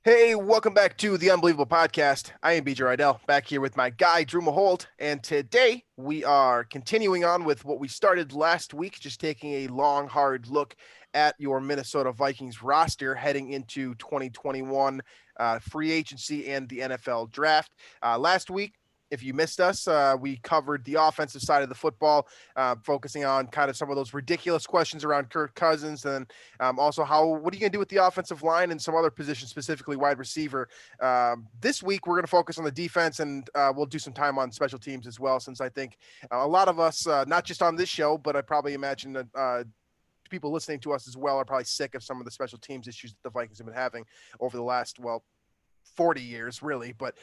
Hey, welcome back to the Unbelievable Podcast. I am BJ Reidell, back here with my guy, Drew Mahowald. And today we are continuing on with what we started last week, just taking a long, hard look at your Minnesota Vikings roster heading into 2021 free agency and the NFL draft. Last week, if you missed us, we covered the offensive side of the football, focusing on kind of some of those ridiculous questions around Kirk Cousins and also, what are you going to do with the offensive line and some other positions, specifically wide receiver? This week, we're going to focus on the defense, and we'll do some time on special teams as well, since I think a lot of us, not just on this show, but I probably imagine that people listening to us as well are probably sick of some of the special teams issues that the Vikings have been having over the last, 40 years really, but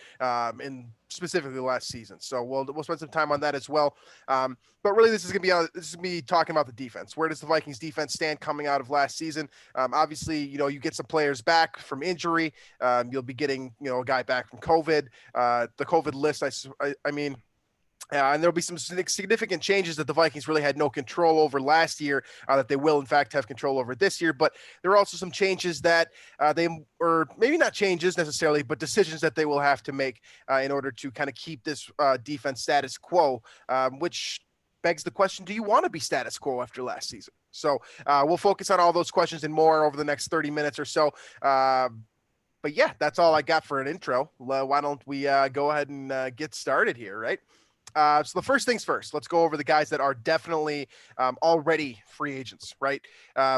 in specifically last season. So we'll spend some time on that as well. But really, this is gonna be talking about the defense. Where does the Vikings defense stand coming out of last season? Obviously, you get some players back from injury. You'll be getting a guy back from COVID. The COVID list, I mean. And there'll be some significant changes that the Vikings really had no control over last year that they will, in fact, have control over this year. But there are also some changes that or maybe not changes necessarily, but decisions that they will have to make in order to kind of keep this defense status quo, which begs the question, do you want to be status quo after last season? So we'll focus on all those questions and more over the next 30 minutes or so. But yeah, that's all I got for an intro. Why don't we go ahead and get started here, right? So the first things first, let's go over the guys that are definitely already free agents, right?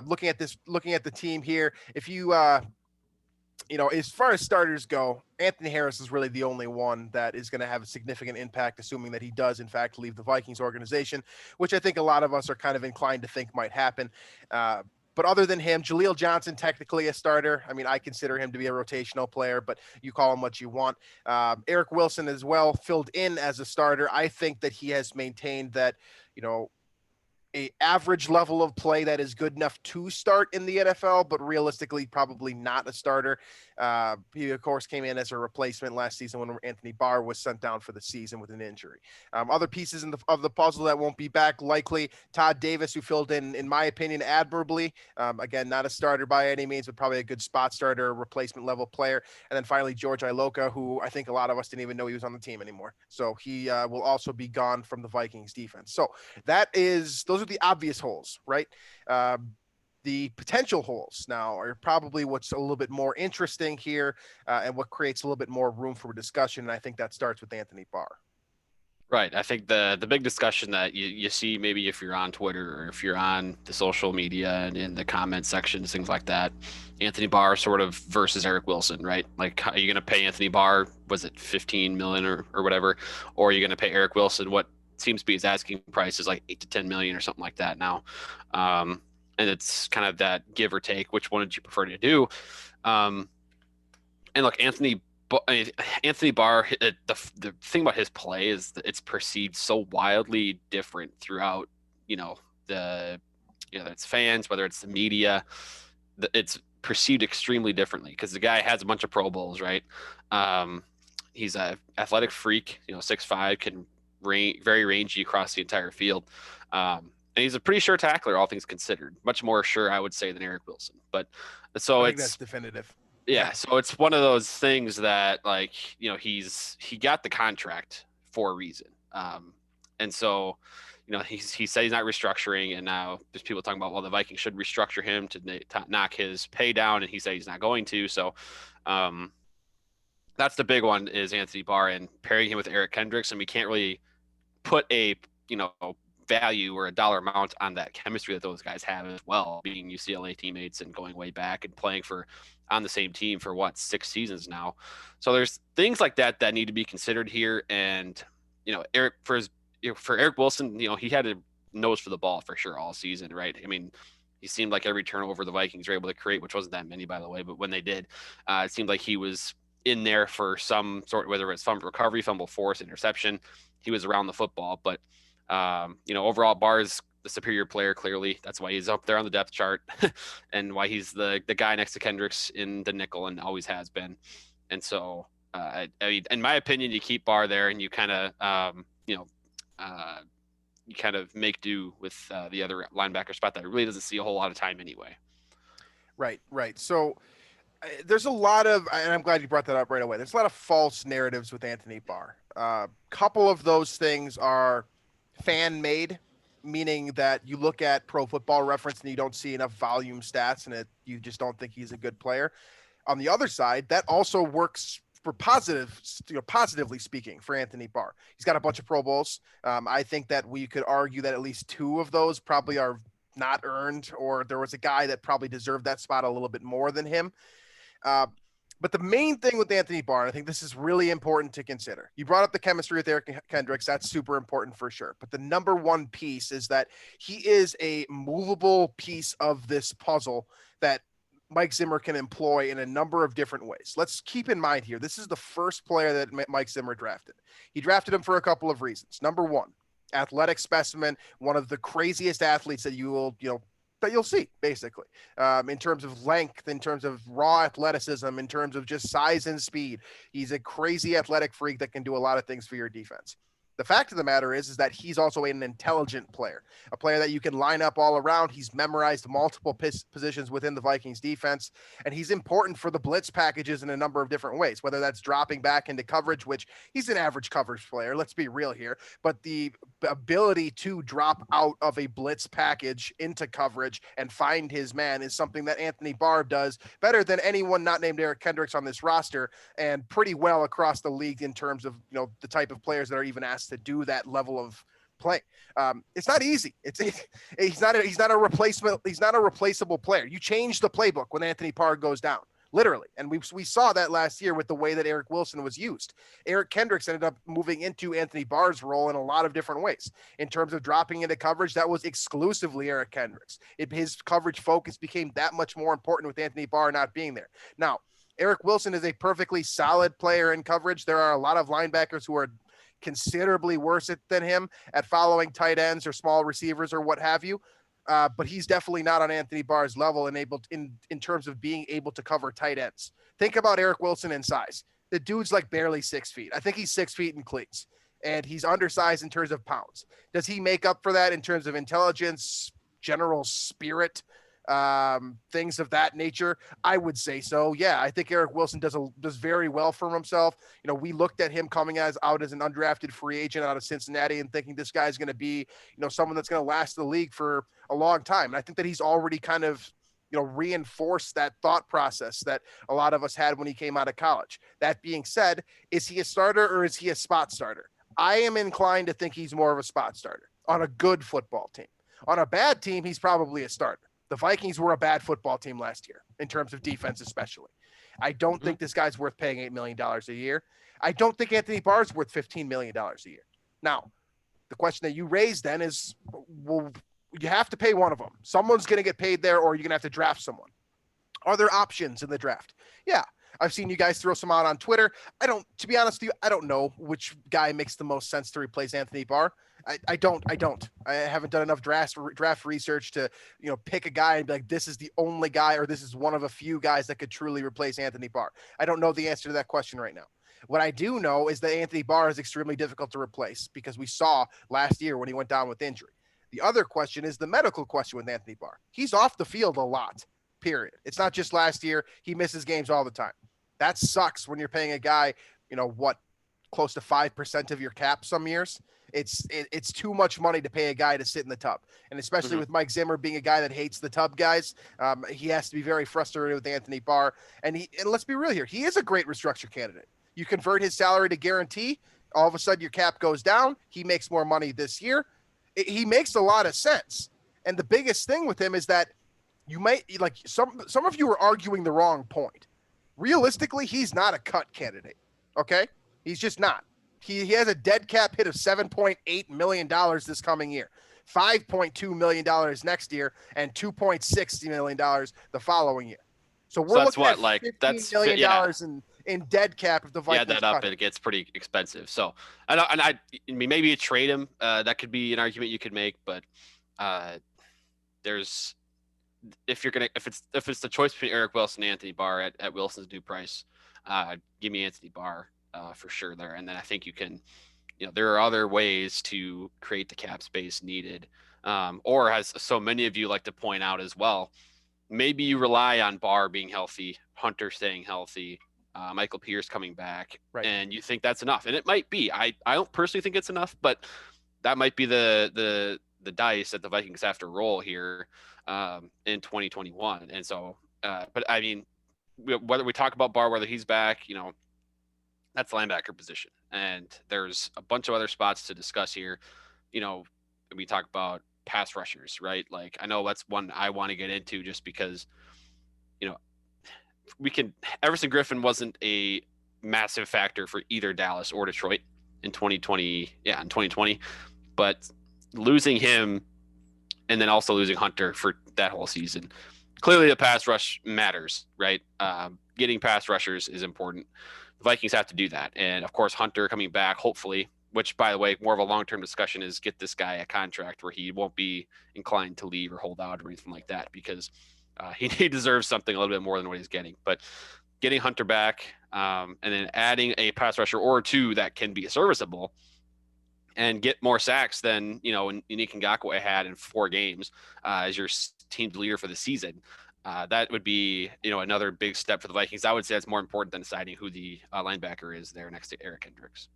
Looking at the team here, if you, as far as starters go, Anthony Harris is really the only one that is going to have a significant impact, assuming that he does, in fact, leave the Vikings organization, which I think a lot of us are kind of inclined to think might happen. But other than him, Jaleel Johnson, technically a starter. I mean, I consider him to be a rotational player, but you call him what you want. Eric Wilson as well, filled in as a starter. I think that he has maintained that, a average level of play that is good enough to start in the NFL, but realistically probably not a starter. He, of course, came in as a replacement last season when Anthony Barr was sent down for the season with an injury. Other pieces of the puzzle that won't be back, likely Todd Davis, who filled in my opinion, admirably. Again, not a starter by any means, but probably a good spot starter, replacement level player. And then finally, George Iloca, who I think a lot of us didn't even know he was on the team anymore. So he will also be gone from the Vikings defense. So those are the obvious holes, right? The potential holes now are probably what's a little bit more interesting here and what creates a little bit more room for discussion. And I think that starts with Anthony Barr. Right. I think the big discussion that you see maybe if you're on Twitter or if you're on the social media and in the comment sections, things like that, Anthony Barr sort of versus Eric Wilson, right? Like, are you going to pay Anthony Barr, was it 15 million or whatever, or are you going to pay Eric Wilson what seems to be his asking price is like 8 to 10 million or something like that now. And it's kind of that give or take. Which one did you prefer to do? And look, Anthony Barr, the thing about his play is that it's perceived so wildly different throughout, whether it's fans, whether it's the media, it's perceived extremely differently because the guy has a bunch of Pro Bowls, right? He's an athletic freak, 6'5", can very rangy across the entire field. And he's a pretty sure tackler, all things considered. Much more sure, I would say, than Eric Wilson. But so I think that's definitive. Yeah, so it's one of those things that, like, he got the contract for a reason, and so he said he's not restructuring, and now there's people talking about, well, the Vikings should restructure him to knock his pay down, and he said he's not going to. So that's the big one, is Anthony Barr, and pairing him with Eric Kendricks, and we can't really put a value or a dollar amount on that chemistry that those guys have as well, being UCLA teammates and going way back and playing on the same team for 6 seasons now. So there's things like that need to be considered here. And for Eric Wilson, he had a nose for the ball for sure all season, right? I mean, he seemed like every turnover the Vikings were able to create, which wasn't that many, by the way, but when they did, it seemed like he was in there for some sort, whether it's fumble recovery, fumble force, interception, he was around the football. But overall, Barr is the superior player, clearly. That's why he's up there on the depth chart and why he's the guy next to Kendricks in the nickel and always has been. And so, I mean, in my opinion, you keep Barr there and you kind of, you kind of make do with the other linebacker spot that really doesn't see a whole lot of time anyway. Right. So There's a lot of, and I'm glad you brought that up right away. There's a lot of false narratives with Anthony Barr. Couple of those things are fan made, meaning that you look at Pro Football Reference and you don't see enough volume stats, and you just don't think he's a good player. On the other side, that also works for positively speaking for Anthony Barr. He's got a bunch of Pro Bowls. I think that we could argue that at least two of those probably are not earned, or there was a guy that probably deserved that spot a little bit more than him. Uh, but the main thing with Anthony Barr, and I think this is really important to consider. You brought up the chemistry with Eric Kendricks. That's super important for sure. But the number one piece is that he is a movable piece of this puzzle that Mike Zimmer can employ in a number of different ways. Let's keep in mind here, this is the first player that Mike Zimmer drafted. He drafted him for a couple of reasons. Number one, athletic specimen, one of the craziest athletes that that you'll see, basically, in terms of length, in terms of raw athleticism, in terms of just size and speed. He's a crazy athletic freak that can do a lot of things for your defense. The fact of the matter is that he's also an intelligent player, a player that you can line up all around. He's memorized multiple positions within the Vikings defense, and he's important for the blitz packages in a number of different ways, whether that's dropping back into coverage, which he's an average coverage player. Let's be real here. But the ability to drop out of a blitz package into coverage and find his man is something that Anthony Barr does better than anyone not named Eric Kendricks on this roster, and pretty well across the league in terms of the type of players that are even asked to do that level of play. It's not easy. He's not a replacement. He's not a replaceable player. You change the playbook when Anthony Barr goes down, literally. And we saw that last year with the way that Eric Wilson was used. Eric Kendricks ended up moving into Anthony Barr's role in a lot of different ways. In terms of dropping into coverage, that was exclusively Eric Kendricks. His coverage focus became that much more important with Anthony Barr not being there. Now, Eric Wilson is a perfectly solid player in coverage. There are a lot of linebackers who are considerably worse than him at following tight ends or small receivers or what have you. But he's definitely not on Anthony Barr's level and able in terms of being able to cover tight ends. Think about Eric Wilson in size. The dude's like barely 6 feet. I think he's 6 feet in cleats, and he's undersized in terms of pounds. Does he make up for that in terms of intelligence, general spirit, things of that nature? I would say so. Yeah, I think Eric Wilson does very well for himself. We looked at him coming out as an undrafted free agent out of Cincinnati and thinking this guy's going to be, someone that's going to last the league for a long time. And I think that he's already kind of, reinforced that thought process that a lot of us had when he came out of college. That being said, is he a starter or is he a spot starter? I am inclined to think he's more of a spot starter on a good football team. On a bad team, he's probably a starter. The Vikings were a bad football team last year in terms of defense, especially. I don't think this guy's worth paying $8 million a year. I don't think Anthony Barr is worth $15 million a year. Now, the question that you raised then is, well, you have to pay one of them. Someone's going to get paid there, or you're going to have to draft someone. Are there options in the draft? Yeah. I've seen you guys throw some out on Twitter. To be honest with you, I don't know which guy makes the most sense to replace Anthony Barr. I don't. I haven't done enough draft research to, pick a guy and be like, this is the only guy, or this is one of a few guys that could truly replace Anthony Barr. I don't know the answer to that question right now. What I do know is that Anthony Barr is extremely difficult to replace because we saw last year when he went down with injury. The other question is the medical question with Anthony Barr. He's off the field a lot, period. It's not just last year. He misses games all the time. That sucks when you're paying a guy, close to 5% of your cap some years. It's too much money to pay a guy to sit in the tub. And especially with Mike Zimmer being a guy that hates the tub guys, he has to be very frustrated with Anthony Barr. And let's be real here. He is a great restructure candidate. You convert his salary to guarantee, all of a sudden your cap goes down. He makes more money this year. He makes a lot of sense. And the biggest thing with him is that you might, like, some of you are arguing the wrong point. Realistically, he's not a cut candidate. Okay? He's just not. He has a dead cap hit of $7.8 million this coming year, $5.2 million next year, and $2.6 million the folling year. So we're looking at $15 million in dead cap if the Vikings that up, it gets pretty expensive. So I mean, maybe you trade him. That could be an argument you could make, but if it's the choice between Eric Wilson and Anthony Barr at Wilson's due price, give me Anthony Barr for sure there. And then I think you can, there are other ways to create the cap space needed, or as so many of you like to point out as well, maybe you rely on Barr being healthy, Hunter staying healthy, Michael Pierce coming back, Right. and you think that's enough. And it might be. I don't personally think it's enough, but that might be the dice that the Vikings have to roll here in 2021. And so, but I mean, whether we talk about Barr, whether he's back, that's the linebacker position. And there's a bunch of other spots to discuss here. We talk about pass rushers, right? Like, I know that's one I want to get into just because, you know, Everson Griffin wasn't a massive factor for either Dallas or Detroit in 2020. Yeah, in 2020. But losing him and then also losing Hunter for that whole season, clearly the pass rush matters, right? Getting pass rushers is important. The Vikings have to do that. And of course, Hunter coming back, hopefully, which, by the way, more of a long-term discussion is get this guy a contract where he won't be inclined to leave or hold out or anything like that, because he deserves something a little bit more than what he's getting. But getting Hunter back and then adding a pass rusher or two that can be serviceable and get more sacks than, Unique Ngakoue had in 4 games as your team's leader for the season. That would be, another big step for the Vikings. I would say that's more important than deciding who the linebacker is there next to Eric Hendricks.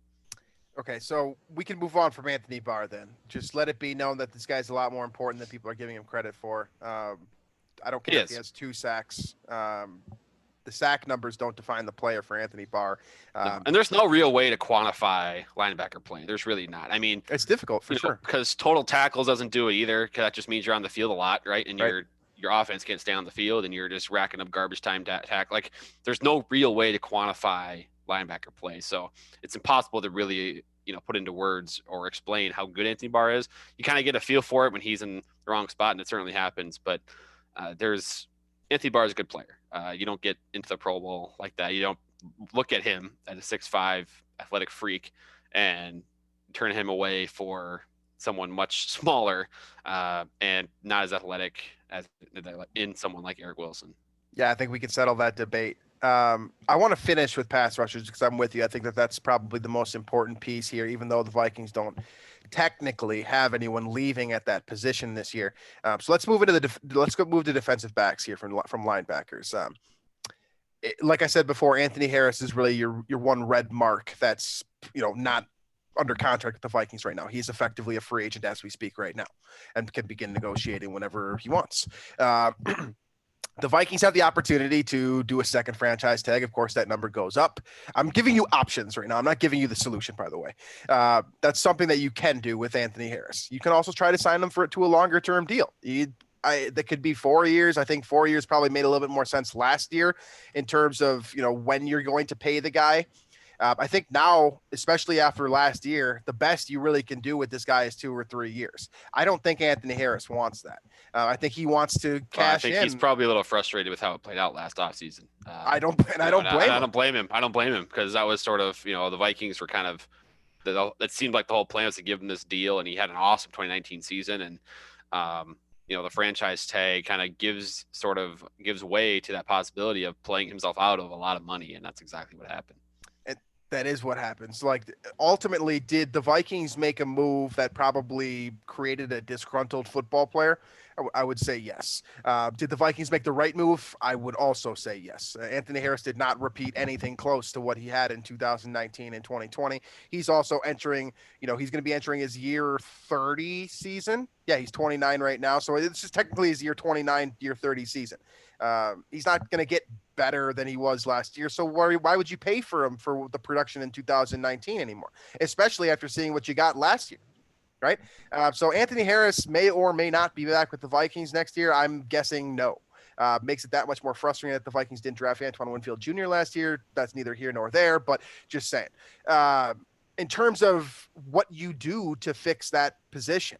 Okay, so we can move on from Anthony Barr then. Just let it be known that this guy's a lot more important than people are giving him credit for. I don't care if he has 2 sacks. The sack numbers don't define the player for Anthony Barr. No. And there's no real way to quantify linebacker play. There's really not. I mean, it's difficult for sure. Because total tackles doesn't do it either. Because that just means you're on the field a lot, right? And your offense can't stay on the field, and you're just racking up garbage time to attack. Like, there's no real way to quantify linebacker play. So it's impossible to really, put into words or explain how good Anthony Barr is. You kind of get a feel for it when he's in the wrong spot, and it certainly happens. But Anthony Barr is a good player. You don't get into the Pro Bowl like that. You don't look at him as a 6'5" athletic freak and turn him away for someone much smaller and not as athletic as in someone like Eric Wilson. Yeah, I think we can settle that debate. I want to finish with pass rushers because I'm with you. I think that's probably the most important piece here, even though the Vikings don't technically have anyone leaving at that position this year. So let's move into move to defensive backs here from linebackers. Like I said before, Anthony Harris is really your one red mark that's not under contract with the Vikings right now. He's effectively a free agent as we speak right now and can begin negotiating whenever he wants. The Vikings have the opportunity to do a second franchise tag. Of course, that number goes up. I'm giving you options right now. I'm not giving you the solution, by the way. That's something that you can do with Anthony Harris. You can also try to sign him to a longer-term deal. That could be 4 years. I think 4 years probably made a little bit more sense last year in terms of, when you're going to pay the guy. I think now, especially after last year, the best you really can do with this guy is 2 or 3 years. I don't think Anthony Harris wants that. I think he wants to cash in. I think he's probably a little frustrated with how it played out last offseason. I don't blame him. I don't blame him because that was sort of, the Vikings were kind of, it seemed like the whole plan was to give him this deal, and he had an awesome 2019 season. And, the franchise tag kind of gives way to that possibility of playing himself out of a lot of money. And that's exactly what happened. That is what happens. Like, ultimately, did the Vikings make a move that probably created a disgruntled football player? I would say yes. Did the Vikings make the right move? I would also say yes. Anthony Harris did not repeat anything close to what he had in 2019 and 2020. He's also entering, he's going to be entering his year 30 season. Yeah, he's 29 right now. So it's just technically his year 29, year 30 season. He's not going to get better than he was last year. So why would you pay for him for the production in 2019 anymore, especially after seeing what you got last year? Right. So Anthony Harris may or may not be back with the Vikings next year. I'm guessing no. Makes it that much more frustrating that the Vikings didn't draft Antoine Winfield Jr. last year. That's neither here nor there, but just saying. In terms of what you do to fix that position,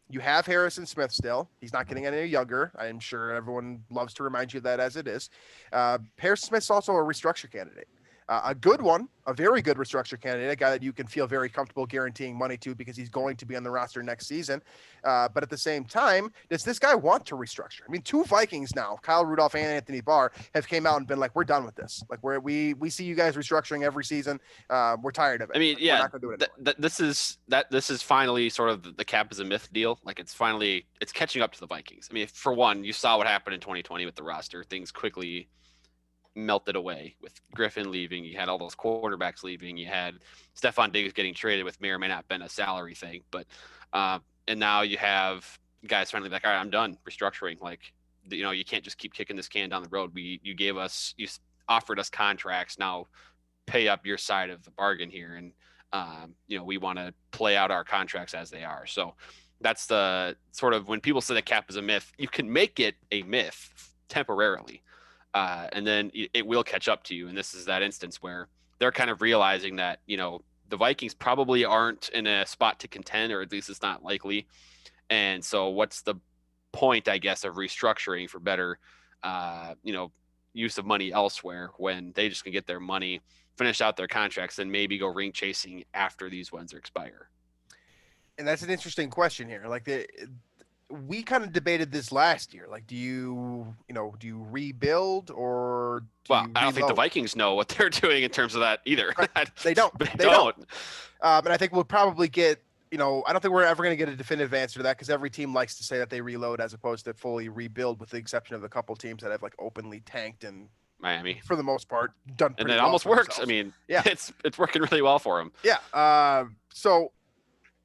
you have Harrison Smith still. He's not getting any younger. I'm sure everyone loves to remind you of that as it is. Harrison Smith's also a restructure candidate. a good one, a very good restructure candidate, a guy that you can feel very comfortable guaranteeing money to because he's going to be on the roster next season. But at the same time, does this guy want to restructure? I mean, two Vikings now, Kyle Rudolph and Anthony Barr, have came out and been like, we're done with this. Like, we see you guys restructuring every season. We're tired of it. I mean, like, yeah, we're not gonna do it this is finally sort of the cap is a myth deal. Like it's catching up to the Vikings. I mean, for one, you saw what happened in 2020 with the roster. Things quickly melted away with Griffin leaving. You had all those quarterbacks leaving. You had Stephon Diggs getting traded, with may or may not have been a salary thing. But and now you have guys finally like, all right, I'm done restructuring. Like, you know, you can't just keep kicking this can down the road. You offered us contracts. Now pay up your side of the bargain here. And, you know, we want to play out our contracts as they are. So that's the sort of, when people say that cap is a myth, you can make it a myth temporarily. And then it will catch up to you. And this is that instance where they're kind of realizing that, you know, the Vikings probably aren't in a spot to contend, or at least it's not likely. And so what's the point, I guess, of restructuring for better, you know, use of money elsewhere when they just can get their money, finish out their contracts, and maybe go ring chasing after these ones expire? And that's an interesting question here. Like we kind of debated this last year. Like, do you rebuild or I don't think the Vikings know what they're doing in terms of that either. Right. They don't. They don't. And I think we'll probably get, I don't think we're ever going to get a definitive answer to that, because every team likes to say that they reload as opposed to fully rebuild, with the exception of a couple teams that have like openly tanked and Miami, for the most part, done pretty well. And it almost works. Themselves. I mean, yeah, it's working really well for them. Yeah. So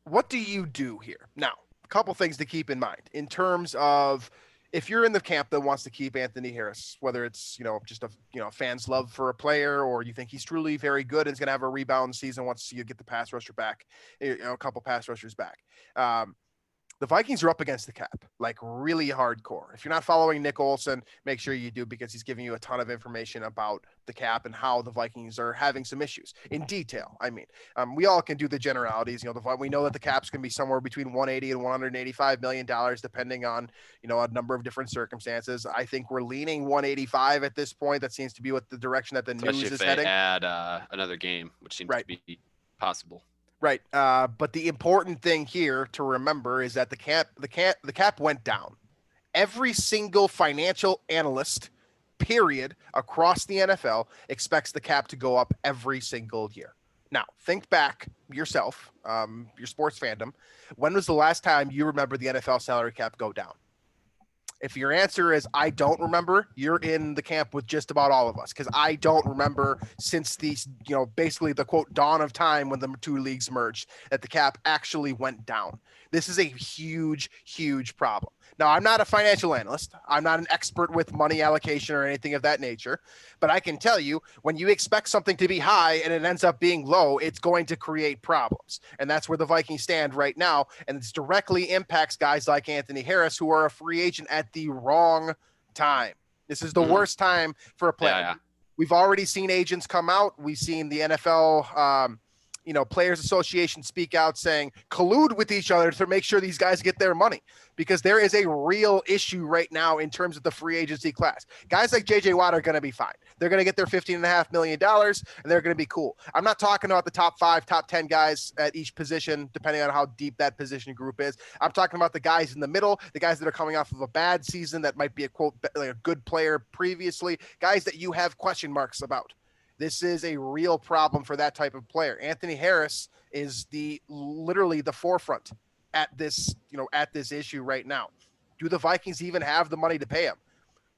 what do you do here? Now, a couple things to keep in mind in terms of, if you're in the camp that wants to keep Anthony Harris, whether it's, just a fan's love for a player, or you think he's truly very good and is going to have a rebound season once you get the pass rusher back, a couple pass rushers back. The Vikings are up against the cap, like really hardcore. If you're not following Nick Olson, make sure you do, because he's giving you a ton of information about the cap and how the Vikings are having some issues in detail. I mean, we all can do the generalities. We know that the cap's going to be somewhere between 180 and 185 million dollars, depending on, a number of different circumstances. I think we're leaning 185 at this point. That seems to be what the direction that the news is heading. Add another game, which seems to be possible. Right. But the important thing here to remember is that the cap went down. Every single financial analyst, period, across the NFL expects the cap to go up every single year. Now, think back yourself, your sports fandom. When was the last time you remember the NFL salary cap go down? If your answer is, I don't remember, you're in the camp with just about all of us, because I don't remember since the, basically the quote dawn of time when the two leagues merged, that the cap actually went down. This is a huge, huge problem. Now, I'm not a financial analyst. I'm not an expert with money allocation or anything of that nature, but I can tell you, when you expect something to be high and it ends up being low, it's going to create problems. And that's where the Vikings stand right now. And it directly impacts guys like Anthony Harris, who are a free agent at the wrong time. This is the worst time for a player. Yeah. We've already seen agents come out. We've seen the NFL, Players Association speak out saying collude with each other to make sure these guys get their money, because there is a real issue right now in terms of the free agency class. Guys like JJ Watt are going to be fine. They're going to get their $15.5 million and they're going to be cool. I'm not talking about the top 5, top 10 guys at each position, depending on how deep that position group is. I'm talking about the guys in the middle, the guys that are coming off of a bad season that might be a quote, like a good player previously, guys that you have question marks about. This is a real problem for that type of player. Anthony Harris is literally the forefront at this issue right now. Do the Vikings even have the money to pay him?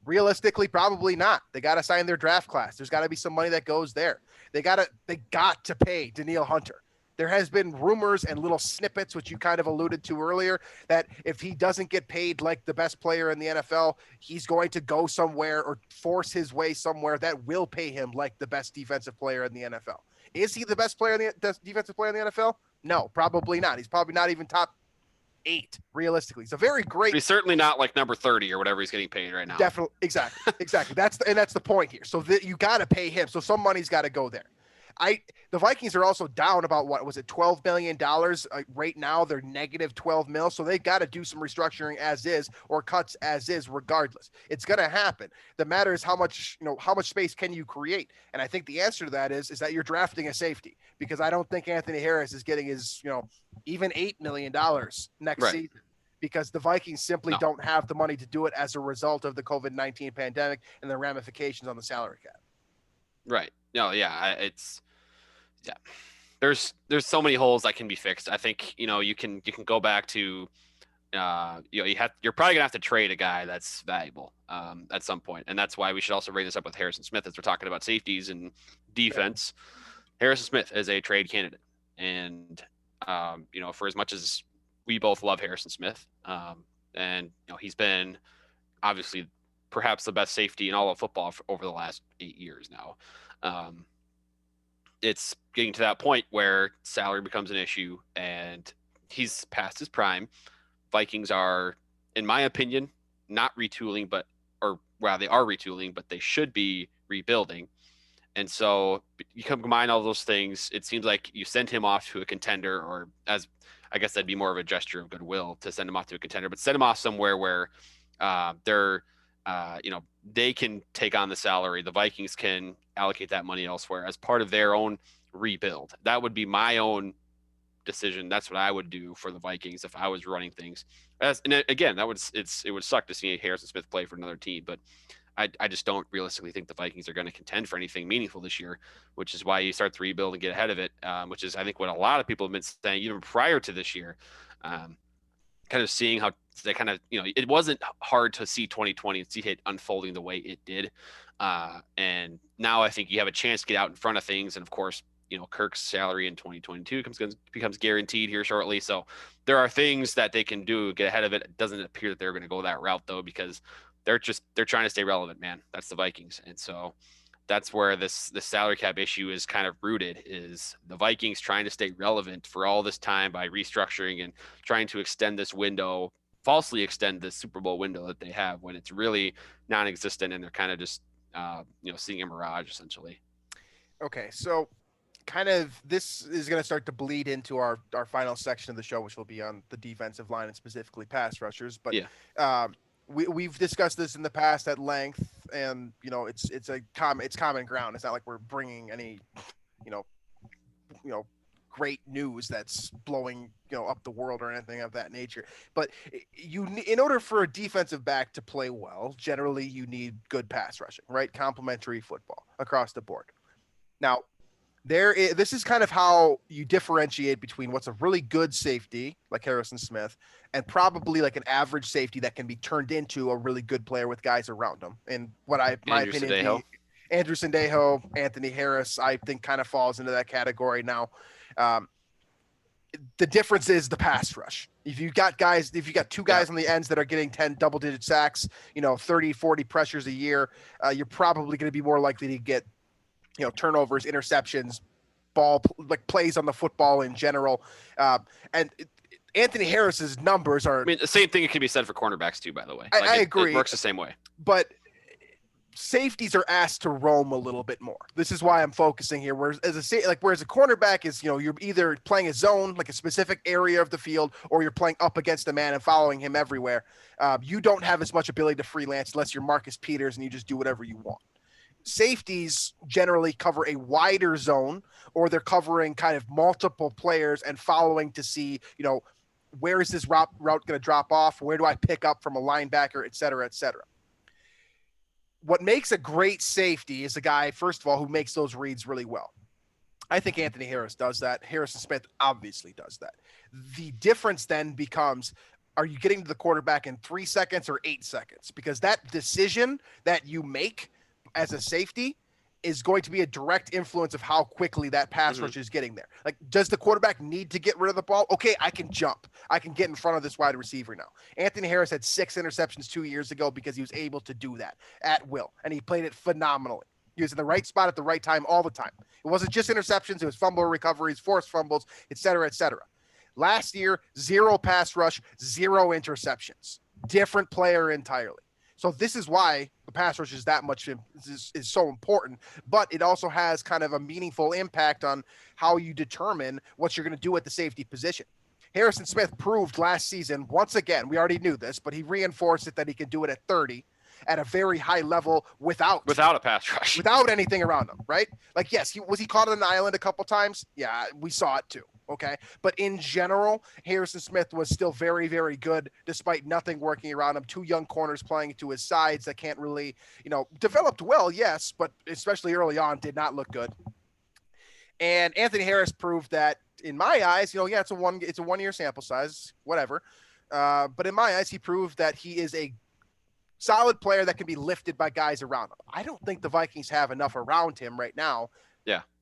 Realistically, probably not. They got to sign their draft class. There's got to be some money that goes there. They got to pay Danielle Hunter. There has been rumors and little snippets, which you kind of alluded to earlier, that if he doesn't get paid like the best player in the NFL, he's going to go somewhere or force his way somewhere that will pay him like the best defensive player in the NFL. Is he the best defensive player in the NFL? No, probably not. He's probably not even top 8, realistically. He's a very great. But he's certainly not like number 30 or whatever he's getting paid right now. Definitely, exactly. That's the point here. So you got to pay him. So some money's got to go there. The Vikings are also down about, what was it, $12 million right now. They're negative 12 mil. So they've got to do some restructuring as is, or cuts as is, regardless. It's going to happen. The matter is how much space can you create? And I think the answer to that is that you're drafting a safety, because I don't think Anthony Harris is getting his, even $8 million next season, because the Vikings simply don't have the money to do it as a result of the COVID-19 pandemic and the ramifications on the salary cap. Right. No, yeah, there's so many holes that can be fixed. I think, you can go back to, you're probably gonna have to trade a guy that's valuable at some point. And that's why we should also bring this up with Harrison Smith as we're talking about safeties and defense. Harrison Smith is a trade candidate. And, for as much as we both love Harrison Smith, and, he's been obviously perhaps the best safety in all of football over the last 8 years now. It's getting to that point where salary becomes an issue and he's past his prime. Vikings are, in my opinion, not retooling, they are retooling, but they should be rebuilding. And so you combine all those things, it seems like you send him off to a contender, or as I guess that'd be more of a gesture of goodwill to send him off to a contender, but send him off somewhere where they can take on the salary. The Vikings can allocate that money elsewhere as part of their own rebuild. That would be my own decision. That's what I would do for the Vikings if I was running things. Again, it would suck to see Harrison Smith play for another team, but I just don't realistically think the Vikings are going to contend for anything meaningful this year, which is why you start to rebuild and get ahead of it, which is, I think, what a lot of people have been saying even prior to this year. Kind of seeing how they kind of, it wasn't hard to see 2020 and see it unfolding the way it did. And now I think you have a chance to get out in front of things. And of course, Kirk's salary in 2022 becomes guaranteed here shortly. So there are things that they can do, get ahead of it. It doesn't appear that they're going to go that route though, because they're trying to stay relevant, man. That's the Vikings. And so that's where the salary cap issue is kind of rooted, is the Vikings trying to stay relevant for all this time by restructuring and trying to extend this window, falsely extend the Super Bowl window that they have, when it's really non-existent, and they're kind of just, seeing a mirage essentially. Okay. So kind of this is going to start to bleed into our final section of the show, which will be on the defensive line and specifically pass rushers. But we've discussed this in the past at length, and it's common ground. It's not like we're bringing any great news that's blowing up the world or anything of that nature. But in order for a defensive back to play well, generally you need good pass rushing, right? Complementary football across the board. Now, this is kind of how you differentiate between what's a really good safety like Harrison Smith and probably like an average safety that can be turned into a really good player with guys around him. And Andrew Sendejo, Anthony Harris, I think kind of falls into that category. Now, the difference is the pass rush. If you got two guys on the ends that are getting 10 double-digit sacks, 30, 40 pressures a year, you're probably going to be more likely to get turnovers, interceptions, plays on the football in general. And Anthony Harris's numbers are. I mean, the same thing can be said for cornerbacks too, by the way. I agree. It works the same way. But safeties are asked to roam a little bit more. This is why I'm focusing here. Whereas a cornerback is, you're either playing a zone, like a specific area of the field, or you're playing up against the man and following him everywhere. You don't have as much ability to freelance unless you're Marcus Peters and you just do whatever you want. Safeties generally cover a wider zone, or they're covering kind of multiple players and following to see, where is this route going to drop off? Where do I pick up from a linebacker, et cetera, et cetera. What makes a great safety is a guy, first of all, who makes those reads really well. I think Anthony Harris does that. Harrison Smith obviously does that. The difference then becomes, are you getting to the quarterback in 3 seconds or 8 seconds? Because that decision that you make as a safety is going to be a direct influence of how quickly that pass rush is getting there. Like, does the quarterback need to get rid of the ball? Okay, I can jump. I can get in front of this wide receiver now. Anthony Harris had 6 interceptions 2 years ago because he was able to do that at will, and he played it phenomenally. He was in the right spot at the right time all the time. It wasn't just interceptions. It was fumble recoveries, forced fumbles, et cetera, et cetera. Last year, 0 pass rush, 0 interceptions. Different player entirely. So this is why the pass rush is that much is so important, but it also has kind of a meaningful impact on how you determine what you're going to do at the safety position. Harrison Smith proved last season, once again, we already knew this, but he reinforced it that he can do it at 30 at a very high level without a pass rush, without anything around him, right? Like, yes, he caught on an island a couple times. Yeah, we saw it too. Okay. But in general, Harrison Smith was still very, very good despite nothing working around him. Two young corners playing to his sides that can't really, developed well, yes, but especially early on did not look good. And Anthony Harris proved that, in my eyes, it's a 1 year sample size, whatever. But in my eyes, he proved that he is a solid player that can be lifted by guys around him. I don't think the Vikings have enough around him right now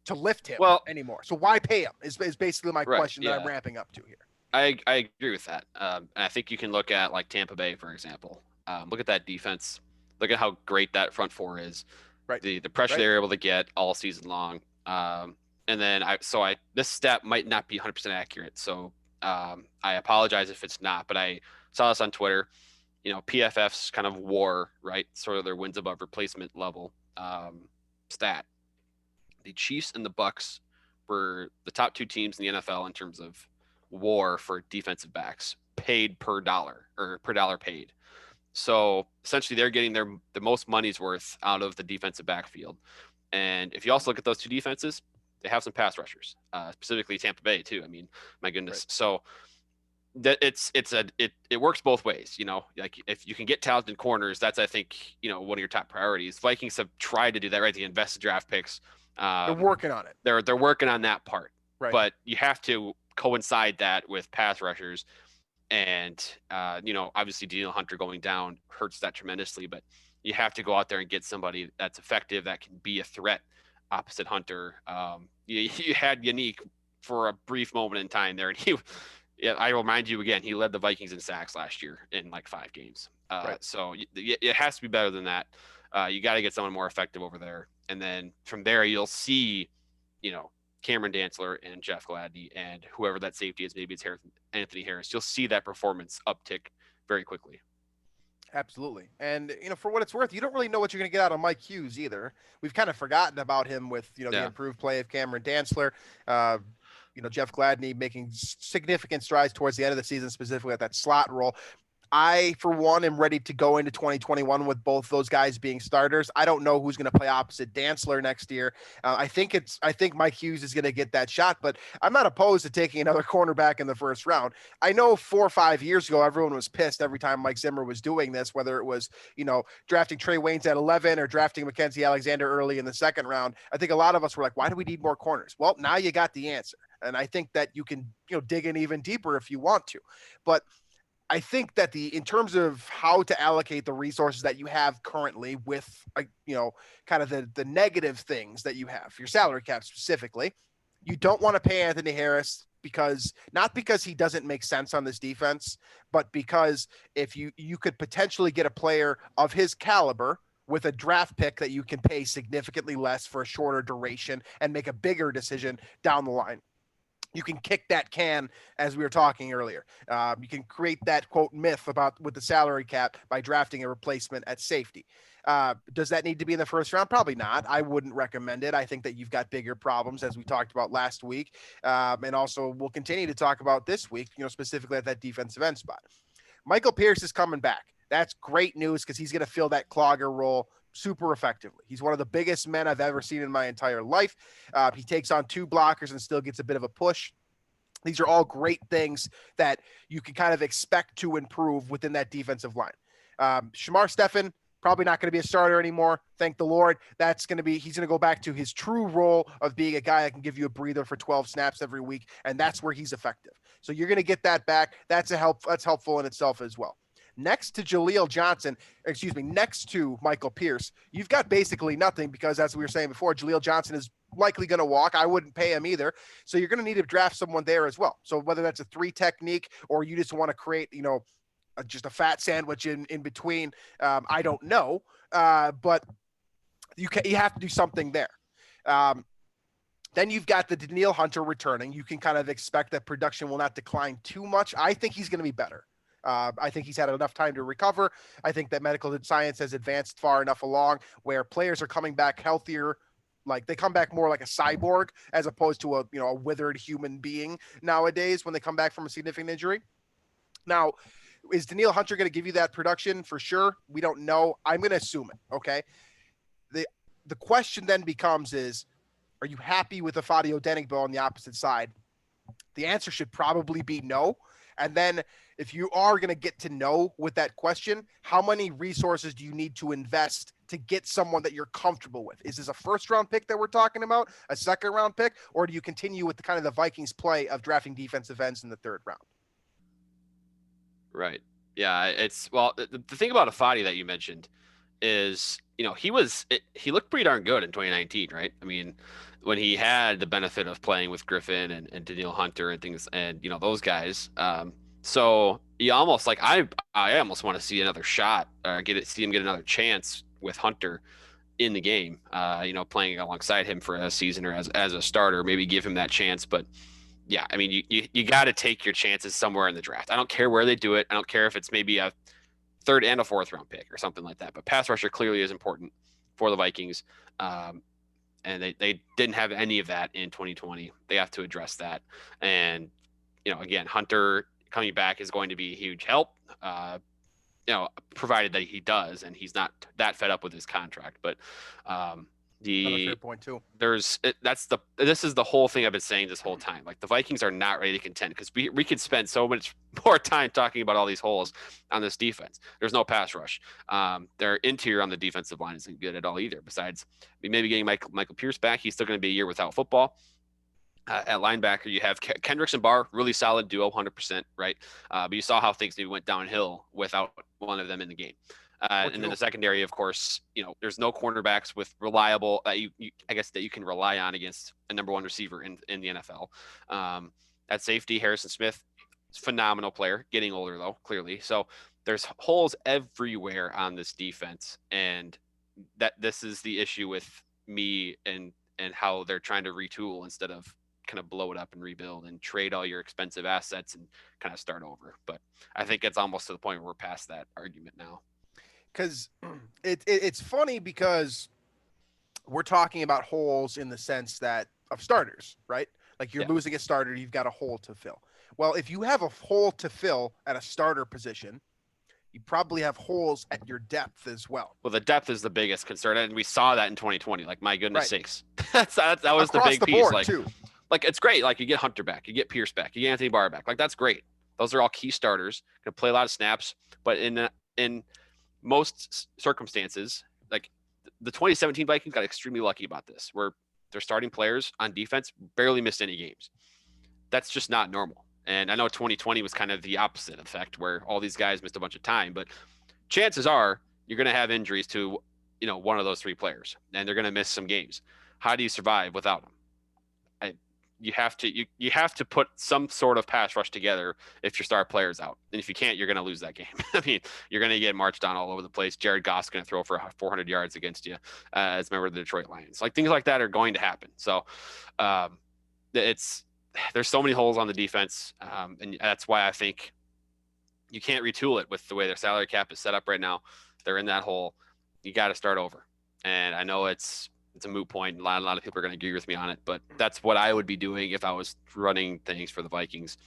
to lift him anymore. So why pay him is basically my question that I'm ramping up to here. I agree with that. And I think you can look at like Tampa Bay, for example. Look at that defense. Look at how great that front four is. Right. The pressure they were able to get all season long. And then this stat might not be 100% accurate. So I apologize if it's not, but I saw this on Twitter. PFF's kind of WAR, right? Sort of their wins above replacement level stat. The Chiefs and the Bucks were the top two teams in the NFL in terms of WAR for defensive backs paid per dollar or per dollar paid. So essentially they're getting the most money's worth out of the defensive backfield. And if you also look at those two defenses, they have some pass rushers, specifically Tampa Bay too. I mean, my goodness. Right. So that it works both ways, like if you can get talented corners, that's, I think, one of your top priorities. Vikings have tried to do that, right? They invested draft picks. They're working on it. They're working on that part, right? But you have to coincide that with pass rushers, and obviously Daniel Hunter going down hurts that tremendously. But you have to go out there and get somebody that's effective, that can be a threat opposite Hunter. You had Yannick for a brief moment in time there, and I remind you again, he led the Vikings in sacks last year in like 5 games. Right. So it has to be better than that. You got to get someone more effective over there. And then from there, you'll see, Cameron Dantzler and Jeff Gladney and whoever that safety is, maybe it's Anthony Harris. You'll see that performance uptick very quickly. Absolutely. And, for what it's worth, you don't really know what you're going to get out of Mike Hughes either. We've kind of forgotten about him with, the improved play of Cameron Dantzler. Jeff Gladney making significant strides towards the end of the season, specifically at that slot role. I, for one, am ready to go into 2021 with both those guys being starters. I don't know who's going to play opposite Dantzler next year. I think Mike Hughes is going to get that shot, but I'm not opposed to taking another cornerback in the first round. I know 4 or 5 years ago, everyone was pissed every time Mike Zimmer was doing this, whether it was, drafting Trey Waynes at 11 or drafting Mackenzie Alexander early in the second round. I think a lot of us were like, why do we need more corners? Well, now you got the answer. And I think that you can, dig in even deeper if you want to. But I think that in terms of how to allocate the resources that you have currently with, kind of the negative things that you have, your salary cap specifically, you don't want to pay Anthony Harris not because he doesn't make sense on this defense, but because if you could potentially get a player of his caliber with a draft pick that you can pay significantly less for a shorter duration and make a bigger decision down the line. You can kick that can, as we were talking earlier. You can create that, quote, myth with the salary cap by drafting a replacement at safety. Does that need to be in the first round? Probably not. I wouldn't recommend it. I think that you've got bigger problems, as we talked about last week. And also we'll continue to talk about this week, specifically at that defensive end spot. Michael Pierce is coming back. That's great news because he's going to fill that clogger role super effectively. He's one of the biggest men I've ever seen in my entire life. He takes on 2 blockers and still gets a bit of a push. These are all great things that you can kind of expect to improve within that defensive line. Shamar Stephen, probably not going to be a starter anymore. Thank the Lord. He's going to go back to his true role of being a guy that can give you a breather for 12 snaps every week. And that's where he's effective. So you're going to get that back. That's helpful in itself as well. Next to Michael Pierce, you've got basically nothing because, as we were saying before, Jaleel Johnson is likely going to walk. I wouldn't pay him either. So you're going to need to draft someone there as well. So whether that's a 3 technique or you just want to create, just a fat sandwich in between, I don't know. But you have to do something there. Then you've got the Danielle Hunter returning. You can kind of expect that production will not decline too much. I think he's going to be better. I think he's had enough time to recover. I think that medical science has advanced far enough along where players are coming back healthier. Like they come back more like a cyborg as opposed to a withered human being nowadays when they come back from a significant injury. Now, is Danielle Hunter going to give you that production for sure? We don't know. I'm going to assume it. Okay. The the question then becomes is, are you happy with the Fadio Denigbo on the opposite side? The answer should probably be no. And then if you are going to get to know with that question, how many resources do you need to invest to get someone that you're comfortable with? Is this a first round pick that we're talking about, a second round pick, or do you continue with the kind of the Vikings play of drafting defensive ends in the third round? Right. Yeah. The thing about Afadi that you mentioned is, he looked pretty darn good in 2019, right? I mean, when he had the benefit of playing with Griffin and Danielle Hunter and things, and those guys. So you almost like I almost want to see another shot, or see him get another chance with Hunter in the game. Playing alongside him for a season or as a starter, maybe give him that chance. But yeah, I mean, you got to take your chances somewhere in the draft. I don't care where they do it. I don't care if it's maybe a third and a fourth round pick or something like that. But pass rusher clearly is important for the Vikings. And they didn't have any of that in 2020. They have to address that. And, again, Hunter coming back is going to be a huge help, provided that he does, and he's not that fed up with his contract. But Another fair point too. This is the whole thing I've been saying this whole time. Like the Vikings are not ready to contend because we could spend so much more time talking about all these holes on this defense. There's no pass rush. Their interior on the defensive line isn't good at all either. Besides maybe getting Michael Pierce back, he's still going to be a year without football. At linebacker, you have Kendricks and Barr, really solid duo, 100%, right? But you saw how things maybe went downhill without one of them in the game. And then the secondary, of course, there's no cornerbacks with reliable I guess that you can rely on against a number one receiver in the NFL. At safety, Harrison Smith, phenomenal player, getting older though, clearly. So there's holes everywhere on this defense, and that this is the issue with me and how they're trying to retool instead of kind of blow it up and rebuild and trade all your expensive assets and kind of start over. But I think it's almost to the point where we're past that argument now. Because it's funny because we're talking about holes in the sense that of starters, right? Like you're losing a starter, you've got a hole to fill. Well, if you have a hole to fill at a starter position, you probably have holes at your depth as well. Well, the depth is the biggest concern, and we saw that in 2020. Like, my goodness sakes, that was across the big the piece. Board, like, too. Like it's great. Like you get Hunter back, you get Pierce back, you get Anthony Barr back. Like that's great. Those are all key starters. Going to play a lot of snaps, but in most circumstances, like the 2017 Vikings got extremely lucky about this, where their starting players on defense barely missed any games. That's just not normal. And I know 2020 was kind of the opposite effect, where all these guys missed a bunch of time, but chances are you're going to have injuries to, one of those three players, and they're going to miss some games. How do you survive without them? You have to put some sort of pass rush together if your star player's out. And if you can't, you're going to lose that game. I mean, you're going to get marched on all over the place. Jared Goff's going to throw for 400 yards against you as a member of the Detroit Lions. Like things like that are going to happen. So there's so many holes on the defense. And that's why I think you can't retool it with the way their salary cap is set up right now. They're in that hole. You got to start over. And I know it's a moot point. A lot of people are going to agree with me on it, but that's what I would be doing if I was running things for the Vikings.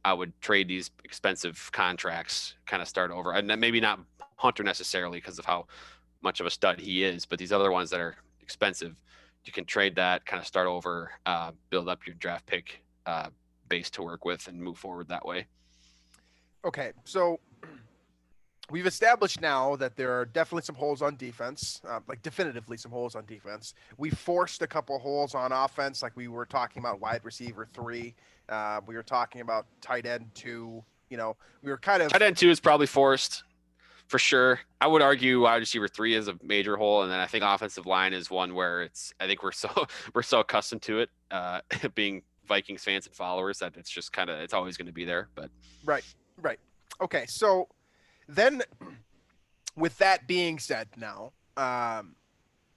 I would trade these expensive contracts, kind of start over, and maybe not Hunter necessarily because of how much of a stud he is, but these other ones that are expensive, you can trade that, kind of start over, build up your draft pick base to work with, and move forward that way. Okay, so we've established now that there are definitely some holes on defense, like definitively some holes on defense. We forced a couple holes on offense, like we were talking about wide receiver 3. We were talking about tight end 2. We were kind of tight end 2 is probably forced for sure. I would argue wide receiver 3 is a major hole, and then I think offensive line is one where I think we're so accustomed to it, being Vikings fans and followers, that it's just it's always going to be there. But right. Okay, so. Then, with that being said, now,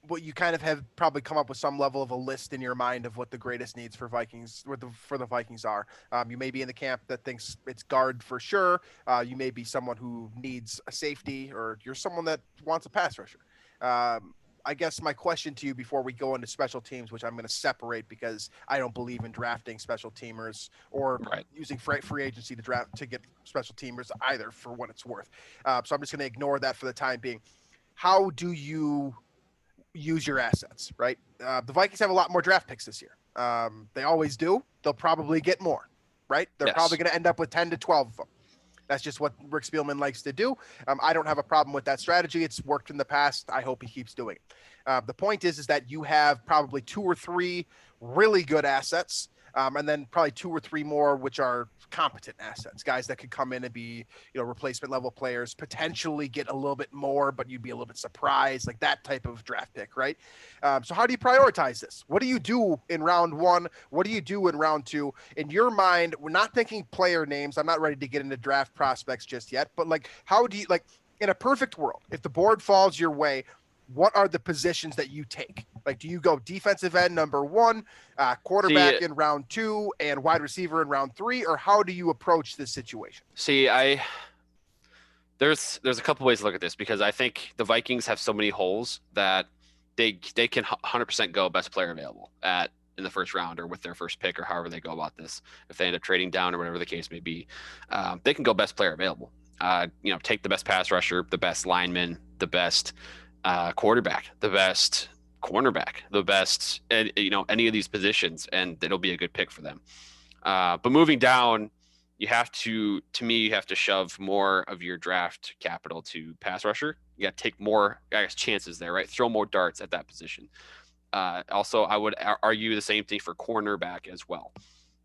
what you kind of have probably come up with some level of a list in your mind of what the greatest needs for the Vikings are. You may be in the camp that thinks it's guard for sure. You may be someone who needs a safety, or you're someone that wants a pass rusher. I guess my question to you before we go into special teams, which I'm going to separate because I don't believe in drafting special teamers or Right. using free agency to draft to get special teamers either, for what it's worth. So I'm just going to ignore that for the time being. How do you use your assets, right? The Vikings have a lot more draft picks this year. They always do. They'll probably get more, right? They're Yes. probably going to end up with 10 to 12 of them. That's just what Rick Spielman likes to do. I don't have a problem with that strategy. It's worked in the past. I hope he keeps doing it. The point is that you have probably 2 or 3 really good assets, and then probably 2 or 3 more which are competent assets, guys that could come in and be, replacement level players, potentially get a little bit more, but you'd be a little bit surprised, like that type of draft pick, right? So how do you prioritize this? What do you do in round 1? What do you do in round 2? In your mind, we're not thinking player names. I'm not ready to get into draft prospects just yet, but like, how do you, like, in a perfect world, if the board falls your way, what are the positions that you take? Like, do you go defensive end number 1, quarterback in round 2, and wide receiver in round 3, or how do you approach this situation? There's a couple ways to look at this, because I think the Vikings have so many holes that they can 100% go best player available in the first round, or with their first pick, or however they go about this. If they end up trading down or whatever the case may be, they can go best player available. Take the best pass rusher, the best lineman, the best quarterback, the best cornerback, the best, any of these positions, and it'll be a good pick for them. But moving down, you have to shove more of your draft capital to pass rusher. You got to take more, I guess, chances there, right? Throw more darts at that position. Also, I would argue the same thing for cornerback as well.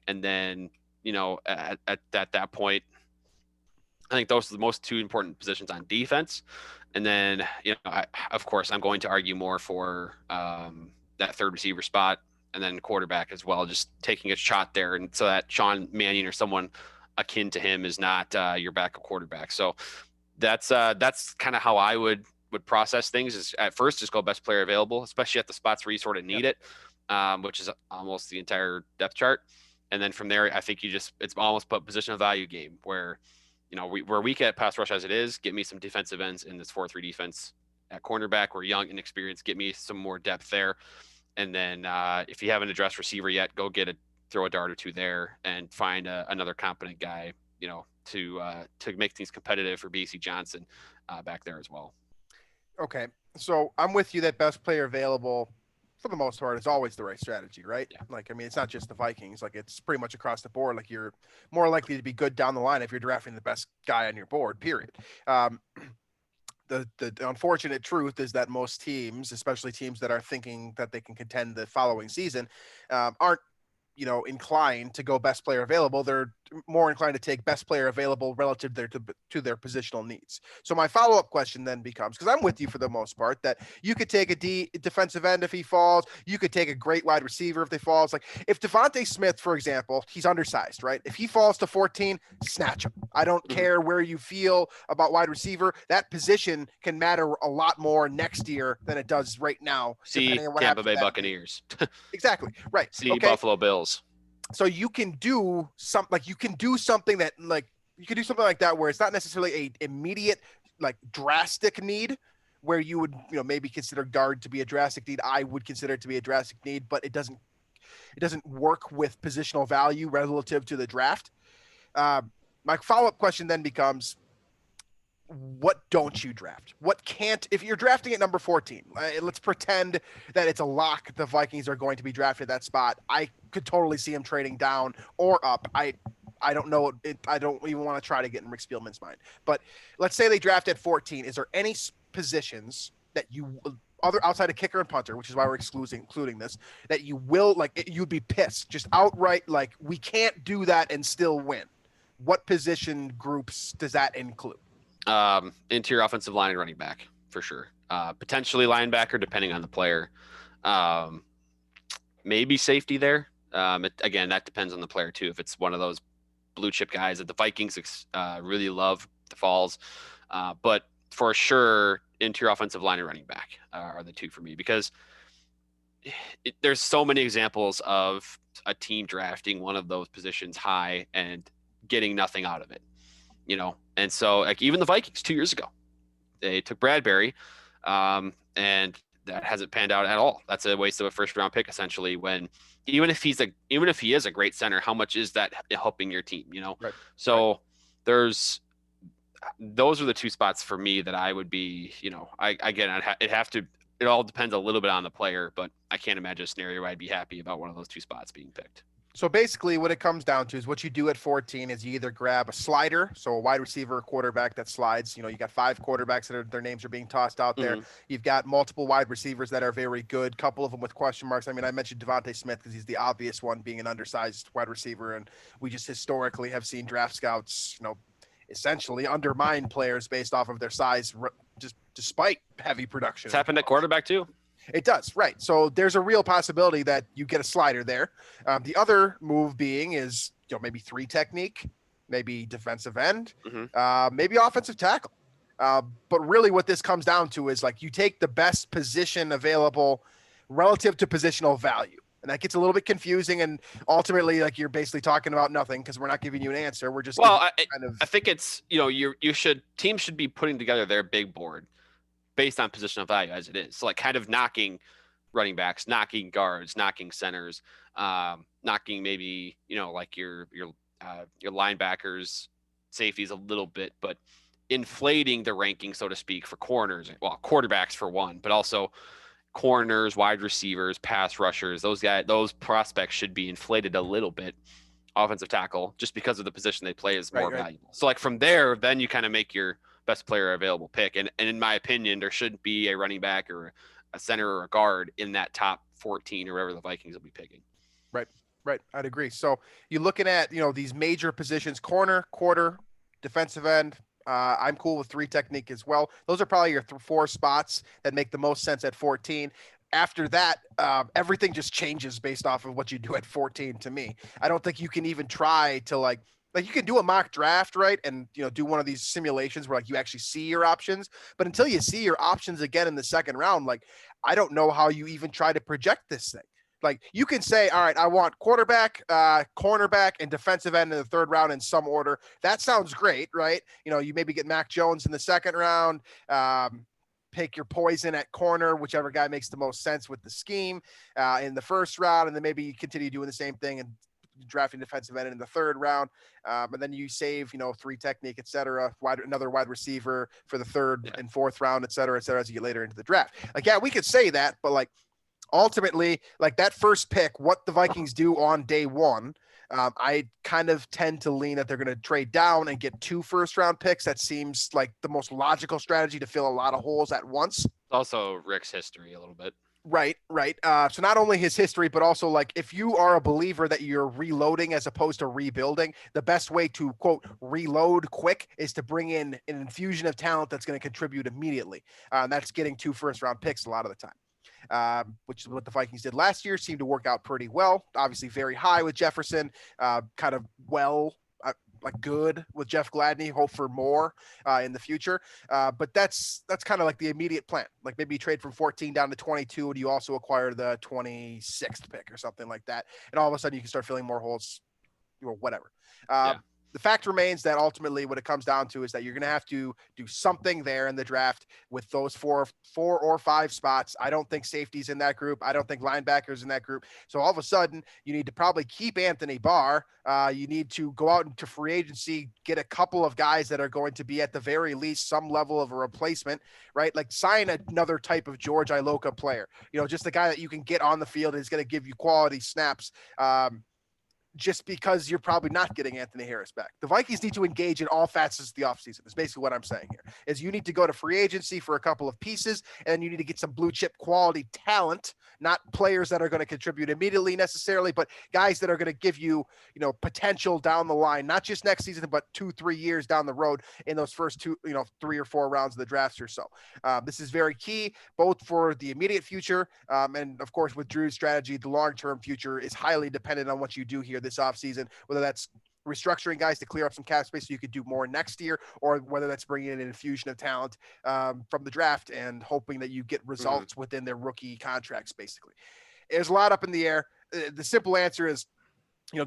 And then, at that point, I think those are the most 2 important positions on defense. And then, of course, I'm going to argue more for that third receiver spot, and then quarterback as well, just taking a shot there, and so that Sean Mannion or someone akin to him is not your backup quarterback. So that's kind of how I would process things. Is at first just go best player available, especially at the spots where you sort of need it, which is almost the entire depth chart. And then from there, I think it's almost a positional value game where, we're weak at pass rush as it is. Get me some defensive ends in this 4-3 defense at cornerback. We're young and experienced. Get me some more depth there. And then if you haven't addressed receiver yet, go throw a dart or 2 there and find another competent guy, to make things competitive for BC Johnson back there as well. Okay. So I'm with you that best player available, for the most part, is always the right strategy, right? Yeah. Like, I mean, it's not just the Vikings. Like, it's pretty much across the board. Like, you're more likely to be good down the line if you're drafting the best guy on your board, period. The unfortunate truth is that most teams, especially teams that are thinking that they can contend the following season, aren't, inclined to go best player available. They're more inclined to take best player available relative to their positional needs. So my follow-up question then becomes, because I'm with you for the most part, that you could take a defensive end if he falls. You could take a great wide receiver if they falls. Like, if Devontae Smith, for example, he's undersized, right? If he falls to 14, snatch him. I don't care where you feel about wide receiver. That position can matter a lot more next year than it does right now. See Tampa Bay Buccaneers. Exactly. Right. See Buffalo Bills. So you can do something like that where it's not necessarily a immediate, like, drastic need, where you would, maybe consider guard to be a drastic need. I would consider it to be a drastic need, but it doesn't work with positional value relative to the draft. My follow-up question then becomes, what don't you draft? What can't, if you're drafting at number 14, let's pretend that it's a lock the Vikings are going to be drafted at that spot. I could totally see him trading down or up. I don't know. I don't even want to try to get in Rick Spielman's mind. But let's say they draft at 14. Is there any positions that outside of kicker and punter, which is why we're including this, that you will, like, you'd be pissed, just outright, like, we can't do that and still win? What position groups does that include? Interior offensive line and running back, for sure. Potentially linebacker, depending on the player. Maybe safety there. Again, that depends on the player too. If it's one of those blue chip guys that the Vikings really love, the falls. But for sure, interior offensive line and running back are the two for me, because there's so many examples of a team drafting one of those positions high and getting nothing out of it, And so, like, even the Vikings 2 years ago, they took Bradbury, and that hasn't panned out at all. That's a waste of a first round pick, essentially. When even if he is a great center, how much is that helping your team? Right. So right. Those are the two spots for me that I would be. It all depends a little bit on the player, but I can't imagine a scenario where I'd be happy about one of those two spots being picked. So basically what it comes down to is what you do at 14 is you either grab a slider, so a wide receiver, a quarterback that slides. You got 5 quarterbacks that their names are being tossed out there. You've got multiple wide receivers that are very good, couple of them with question marks. I mean, I mentioned Devontae Smith because he's the obvious one, being an undersized wide receiver, and we just historically have seen draft scouts, essentially undermine players based off of their size, just despite heavy production. It's happened at quarterback too. It does, right. So there's a real possibility that you get a slider there. The other move being is, maybe 3 technique, maybe defensive end, maybe offensive tackle. But really what this comes down to is, like, you take the best position available relative to positional value. And that gets a little bit confusing, and ultimately, like, you're basically talking about nothing because we're not giving you an answer. We're just I think it's teams should be putting together their big board based on positional value as it is. So, like, kind of knocking running backs, knocking guards, knocking centers, knocking maybe like your linebackers, safeties a little bit, but inflating the ranking, so to speak, for corners. Well, quarterbacks for one, but also corners, wide receivers, pass rushers, those prospects should be inflated a little bit. Offensive tackle, just because of the position they play, is more valuable. So, like, from there, then you kind of make your best player available pick. And in my opinion, there shouldn't be a running back or a center or a guard in that top 14 or wherever the Vikings will be picking. Right. I'd agree. So you're looking at, these major positions: corner, quarter, defensive end. I'm cool with 3 technique as well. Those are probably your 4 spots that make the most sense at 14. After that, everything just changes based off of what you do at 14 to me. I don't think you can even try to like you can do a mock draft, right? And, do one of these simulations where, like, you actually see your options, but until you see your options again in the second round, like, I don't know how you even try to project this thing. Like, you can say, all right, I want quarterback, cornerback, and defensive end in the third round in some order. That sounds great, right? You maybe get Mac Jones in the second round, pick your poison at corner, whichever guy makes the most sense with the scheme in the first round. And then maybe you continue doing the same thing and drafting defensive end in the third round. And then you save, 3 technique, et cetera, another wide receiver for the third and fourth round, et cetera, as you get later into the draft. Like, yeah, we could say that, but, like, ultimately, like, that first pick, what the Vikings do on day one, I kind of tend to lean that they're going to trade down and get 2 first-round picks. That seems like the most logical strategy to fill a lot of holes at once. Also Rick's history a little bit. Right. So not only his history, but also, like, if you are a believer that you're reloading as opposed to rebuilding, the best way to, quote, reload quick is to bring in an infusion of talent that's going to contribute immediately. And that's getting 2 first-round picks a lot of the time. Which is what the Vikings did last year. Seemed to work out pretty well. Obviously very high with Jefferson, kind of good with Jeff Gladney. Hope for more in the future. But that's kind of like the immediate plan. Like, maybe you trade from 14 down to 22, and you also acquire the 26th pick or something like that. And all of a sudden you can start filling more holes, or whatever. The fact remains that ultimately what it comes down to is that you're going to have to do something there in the draft with those four or 5 spots. I don't think safety's in that group. I don't think linebackers in that group. So all of a sudden you need to probably keep Anthony Barr. You need to go out into free agency, get a couple of guys that are going to be at the very least some level of a replacement, right? Like, sign another type of George Iloca player, just the guy that you can get on the field and is going to give you quality snaps. Just because you're probably not getting Anthony Harris back. The Vikings need to engage in all facets of the offseason. Is basically what I'm saying here. Is you need to go to free agency for a couple of pieces, and you need to get some blue chip quality talent, not players that are going to contribute immediately necessarily, but guys that are going to give you, potential down the line, not just next season, but 2-3 years down the road in those first 3 or 4 rounds of the drafts or so. This is very key, both for the immediate future, and of course with Drew's strategy, the long-term future is highly dependent on what you do here this offseason, whether that's restructuring guys to clear up some cap space so you could do more next year, or whether that's bringing in an infusion of talent from the draft and hoping that you get results within their rookie contracts, basically. There's a lot up in the air. The simple answer is,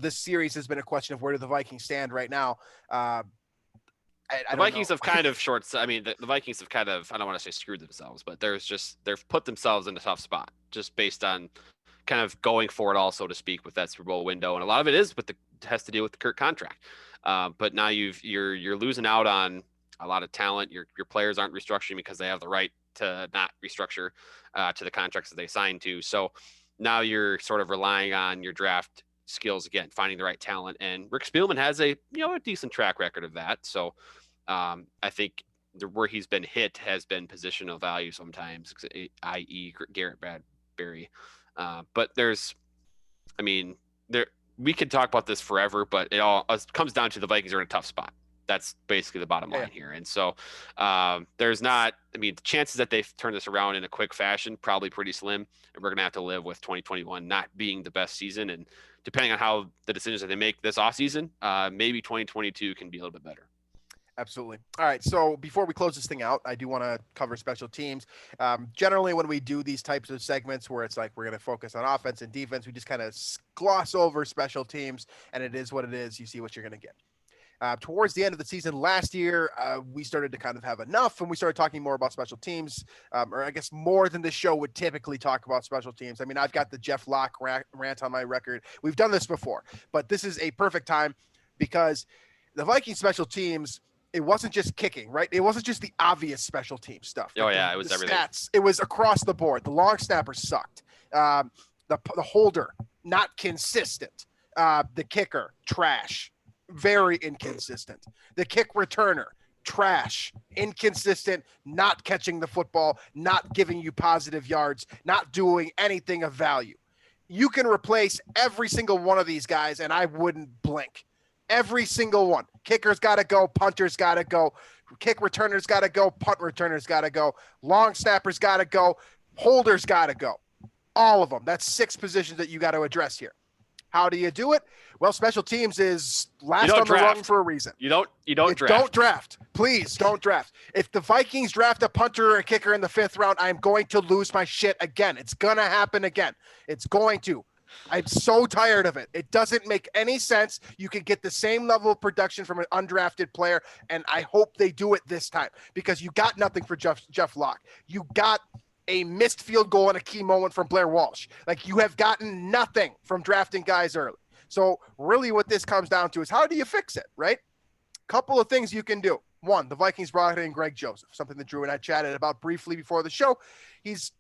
this series has been a question of where do the Vikings stand right now. The Vikings have kind of the Vikings have kind of, I don't want to say screwed themselves, but they've put themselves in a tough spot just based on kind of going for it all, so to speak, with that Super Bowl window. And a lot of it has to deal with the Kirk contract. But now you're losing out on a lot of talent. Your players aren't restructuring because they have the right to not restructure to the contracts that they signed to. So now you're sort of relying on your draft skills again, finding the right talent. And Rick Spielman has a decent track record of that. So I think where he's been hit has been positional value sometimes, i.e. Garrett Bradbury. But we could talk about this forever, but it comes down to the Vikings are in a tough spot. That's basically the bottom line here. And so the chances that they turn this around in a quick fashion, probably pretty slim. And we're going to have to live with 2021 not being the best season. And depending on how the decisions that they make this offseason, maybe 2022 can be a little bit better. Absolutely. All right. So before we close this thing out, I do want to cover special teams. Generally, when we do these types of segments where it's like we're going to focus on offense and defense, we just kind of gloss over special teams, and it is what it is. You see what you're going to get. Towards the end of the season last year, we started to kind of have enough, and we started talking more about special teams, or I guess more than the show would typically talk about special teams. I mean, I've got the Jeff Locke rant on my record. We've done this before, but this is a perfect time because the Viking special teams, it wasn't just kicking, right? It wasn't just the obvious special team stuff. Oh, yeah, it was everything. Stats, it was across the board. The long snapper sucked. The holder, not consistent. The kicker, trash. Very inconsistent. The kick returner, trash, inconsistent, not catching the football, not giving you positive yards, not doing anything of value. You can replace every single one of these guys, and I wouldn't blink. Every single one. Kicker's got to go. Punter's got to go. Kick returner's got to go. Punt returner's got to go. Long snapper's got to go. Holder's got to go. All of them. That's 6 positions that you got to address here. How do you do it? Well, special teams is last on the rung for a reason. You don't draft. Don't draft. Please don't draft. If the Vikings draft a punter or a kicker in the 5th round, I'm going to lose my shit again. It's going to happen again. It's going to. I'm so tired of it. It doesn't make any sense. You can get the same level of production from an undrafted player, and I hope they do it this time because you got nothing for Jeff Locke. You got a missed field goal and a key moment from Blair Walsh. Like, you have gotten nothing from drafting guys early. So really what this comes down to is how do you fix it, right? Couple of things you can do. One, the Vikings brought in Greg Joseph, something that Drew and I chatted about briefly before the show. He's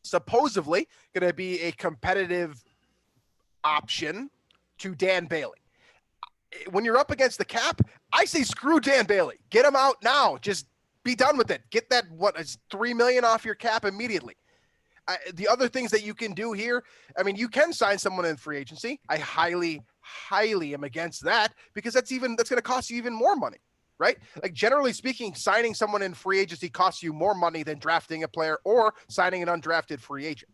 supposedly going to be a competitive option to Dan Bailey. When you're up against the cap, I say screw Dan Bailey. Get him out now. Just be done with it. Get that, $3 million off your cap immediately. The other things that you can do here, I mean, you can sign someone in free agency. I highly, highly am against that because that's going to cost you even more money, right? Like, generally speaking, signing someone in free agency costs you more money than drafting a player or signing an undrafted free agent.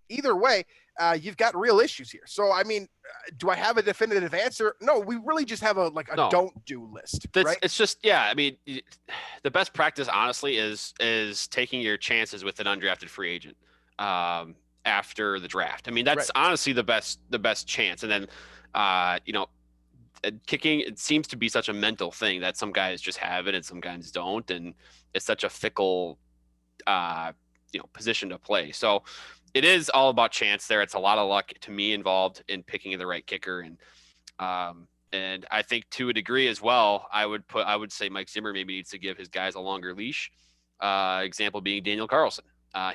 Either way, you've got real issues here. So, I mean, do I have a definitive answer? No, we really just have a don't do list. Right? It's just, I mean, the best practice, honestly, is taking your chances with an undrafted free agent after the draft. I mean, that's honestly the best chance. And then, kicking, it seems to be such a mental thing that some guys just have it and some guys don't. And it's such a fickle, position to play. So, it is all about chance there. It's a lot of luck to me involved in picking the right kicker. And I think to a degree as well, I would say Mike Zimmer maybe needs to give his guys a longer leash. Example being Daniel Carlson.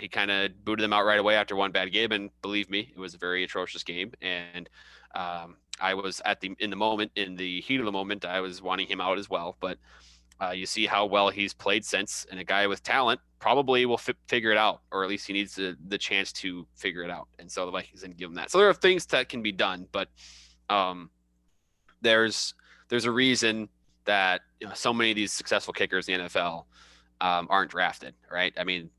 He kind of booted them out right away after one bad game. And believe me, it was a very atrocious game. And I was in the heat of the moment, I was wanting him out as well. But you see how well he's played since, and a guy with talent probably will figure it out, or at least he needs the chance to figure it out. And so the Vikings didn't give him that. So there are things that can be done, but there's a reason that so many of these successful kickers in the NFL aren't drafted, right? I mean,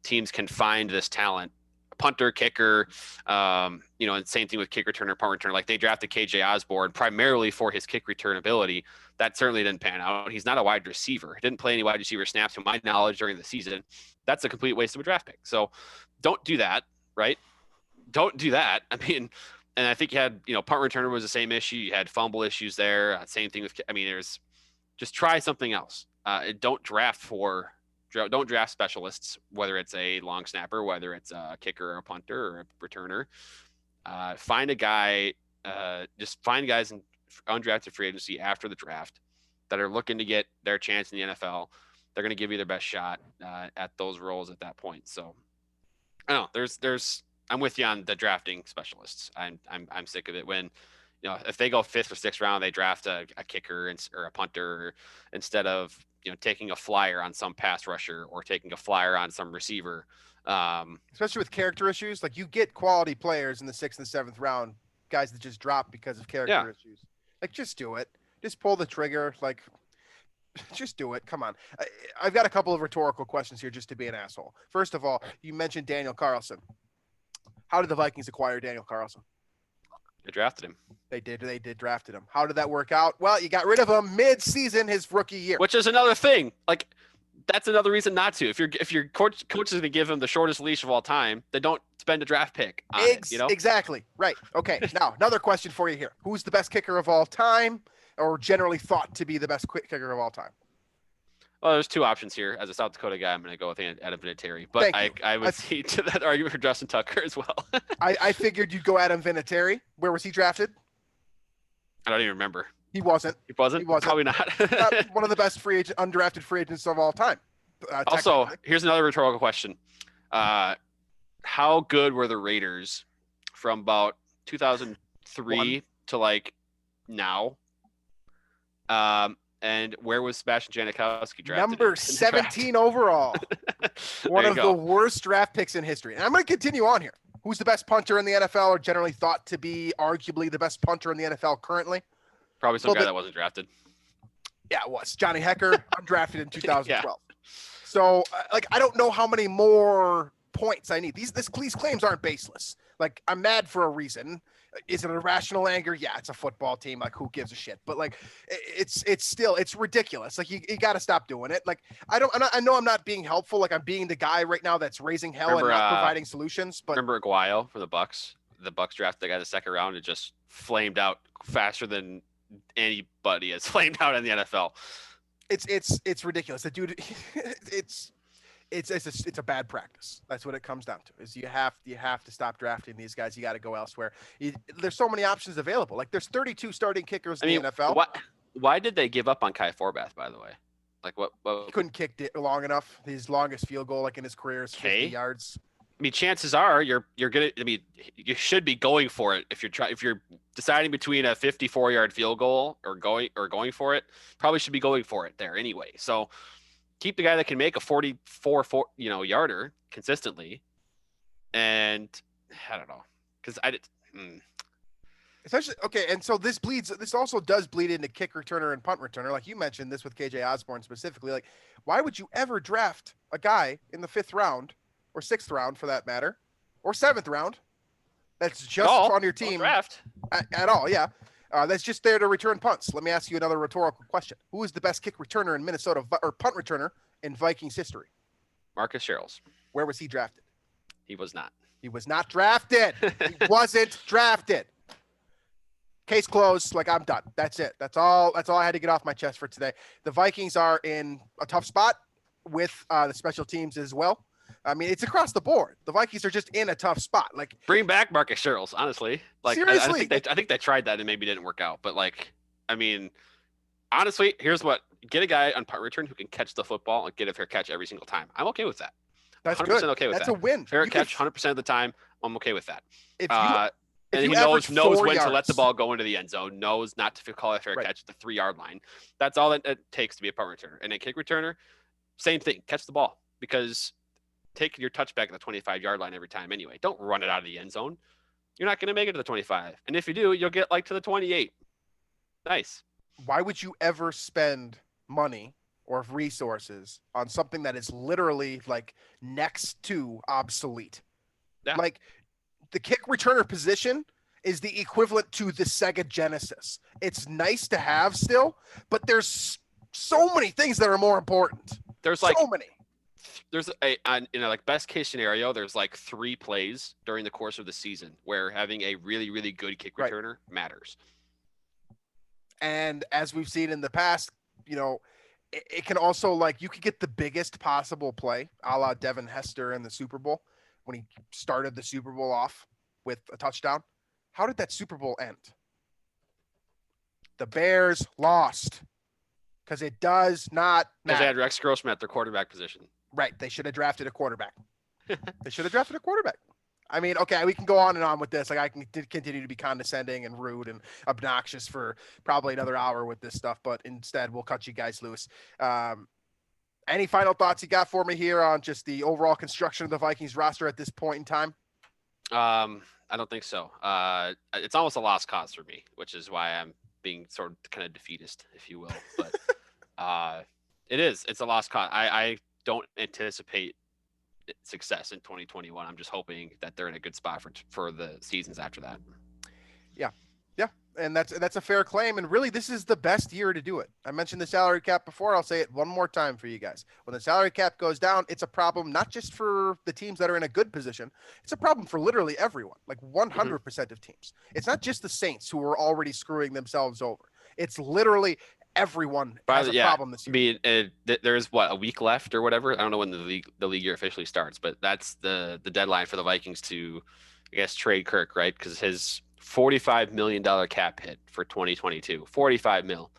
teams can find this talent punter, kicker, and same thing with kick returner, punt returner. Like they drafted KJ Osborne primarily for his kick return ability. That certainly didn't pan out. He's not a wide receiver. He didn't play any wide receiver snaps to my knowledge during the season. That's a complete waste of a draft pick. So don't do that, right? Don't do that. I mean, and I think you had, punt returner was the same issue. You had fumble issues there. Same thing with, there's just try something else. Don't draft specialists, whether it's a long snapper, whether it's a kicker or a punter or a returner. Find a guy, just find guys in undrafted free agency after the draft that are looking to get their chance in the NFL. They're going to give you their best shot at those roles at that point. So I don't know. I'm with you on the drafting specialists. I'm sick of it when, if they go 5th or 6th round, they draft a kicker or a punter instead of, taking a flyer on some pass rusher or taking a flyer on some receiver. Especially with character issues. Like you get quality players in the 6th and 7th round, guys that just drop because of character issues. Like just do it. Just pull the trigger. Like just do it. Come on. I've got a couple of rhetorical questions here just to be an asshole. First of all, you mentioned Daniel Carlson. How did the Vikings acquire Daniel Carlson? They drafted him. They did drafted him. How did that work out? Well, you got rid of him mid-season his rookie year. Which is another thing. Like that's another reason not to. If your coach is going to give him the shortest leash of all time, then don't spend a draft pick on it, Exactly. Right. Okay. Now, another question for you here. Who's the best kicker of all time or generally thought to be the best kicker of all time? Well, there's two options here. As a South Dakota guy, I'm going to go with Adam Vinatieri. But I would see to that argument for Justin Tucker as well. I figured you'd go Adam Vinatieri. Where was he drafted? I don't even remember. He wasn't. He wasn't? Probably not. One of the best undrafted free agents of all time. Also, here's another rhetorical question. How good were the Raiders from about 2003 to like now? And where was Sebastian Janikowski drafted? Number 17 overall. One of the worst draft picks in history. And I'm going to continue on here. Who's the best punter in the NFL or generally thought to be arguably the best punter in the NFL currently? Probably some guy that wasn't drafted. Yeah, it was. Johnny Hecker, undrafted in 2012. Yeah. So, I don't know how many more points I need. These claims aren't baseless. Like, I'm mad for a reason. Is it irrational anger? Yeah, it's a football team. Like, who gives a shit? But it's still ridiculous. Like, you got to stop doing it. Like, I know I'm not being helpful. Like, I'm being the guy right now that's raising hell and not providing solutions. But remember Aguayo for the Bucks? The Bucks drafted the guy the second round and just flamed out faster than anybody has flamed out in the NFL. It's ridiculous. The dude, it's a bad practice. That's what it comes down to. Is you have to stop drafting these guys. You got to go elsewhere. There's so many options available. Like there's 32 starting kickers in the NFL. Why did they give up on Kai Forbath, by the way? Like what? He couldn't kick it long enough. His longest field goal, in his career, is 50 yards. I mean, chances are you're gonna. I mean, you should be going for it if you're deciding between a 54-yard field goal or going for it. Probably should be going for it there anyway. So keep the guy that can make a 44 yarder consistently. And I don't know because I did. Especially and so this also does bleed into kick returner and punt returner. Like you mentioned this with KJ Osborne specifically. Like, why would you ever draft a guy in the 5th round? Or 6th round for that matter, or 7th round. That's just on your team draft at all. Yeah. That's just there to return punts. Let me ask you another rhetorical question. Who is the best kick returner in Minnesota or punt returner in Vikings history? Marcus Sherrills. Where was he drafted? He was not. He was not drafted. He wasn't drafted. Case closed. Like I'm done. That's it. That's all I had to get off my chest for today. The Vikings are in a tough spot with the special teams as well. I mean, it's across the board. The Vikings are just in a tough spot. Like, bring back Marcus Sherrills, honestly. Like, seriously, I think they tried that and maybe didn't work out. But I mean, honestly, here's what: get a guy on punt return who can catch the football and get a fair catch every single time. I'm okay with that. That's 100% good. Okay with That's that. a win. Fair catch 100% of the time. I'm okay with that. And he knows when to let the ball go into the end zone. Knows not to call a fair catch at the 3-yard line. That's all that it takes to be a punt returner. And a kick returner, same thing. Catch the ball because take your touchback at the 25-yard line every time anyway. Don't run it out of the end zone. You're not going to make it to the 25. And if you do, you'll get to the 28. Nice. Why would you ever spend money or resources on something that is literally next to obsolete? Yeah. Like the kick returner position is the equivalent to the Sega Genesis. It's nice to have still, but there's so many things that are more important. There's so like many. There's like best case scenario, there's like 3 plays during the course of the season where having a really, really good kick returner matters. And as we've seen in the past, it can also, like, you could get the biggest possible play, a la Devin Hester in the Super Bowl when he started the Super Bowl off with a touchdown. How did that Super Bowl end? The Bears lost because it does not matter. Because they had Rex Grossman at their quarterback position. Right. They should have drafted a quarterback. I mean, okay, we can go on and on with this. Like, I can continue to be condescending and rude and obnoxious for probably another hour with this stuff, but instead we'll cut you guys loose. Any final thoughts you got for me here on just the overall construction of the Vikings roster at this point in time? I don't think so. It's almost a lost cause for me, which is why I'm being sort of kind of defeatist, if you will. But it's a lost cause. I don't anticipate success in 2021. I'm just hoping that they're in a good spot for the seasons after that. Yeah. And that's a fair claim. And really, this is the best year to do it. I mentioned the salary cap before. I'll say it one more time for you guys. When the salary cap goes down, it's a problem not just for the teams that are in a good position. It's a problem for literally everyone, like 100% of teams. It's not just the Saints who are already screwing themselves over. It's literally everyone has a problem this year. I mean, there's a week left or whatever. I don't know when the league year officially starts, but that's the deadline for the Vikings to, I guess, trade Kirk, right? Because his $45 million cap hit for 2022, 45 mil,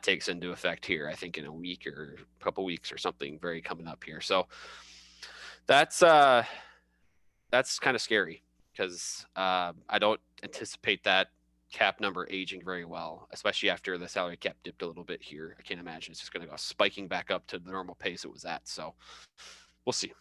takes into effect here, I think, in a week or a couple weeks or something very coming up here. So that's kind of scary because I don't anticipate that cap number aging very well, especially after the salary cap dipped a little bit here. I can't imagine it's just going to go spiking back up to the normal pace it was at. So we'll see.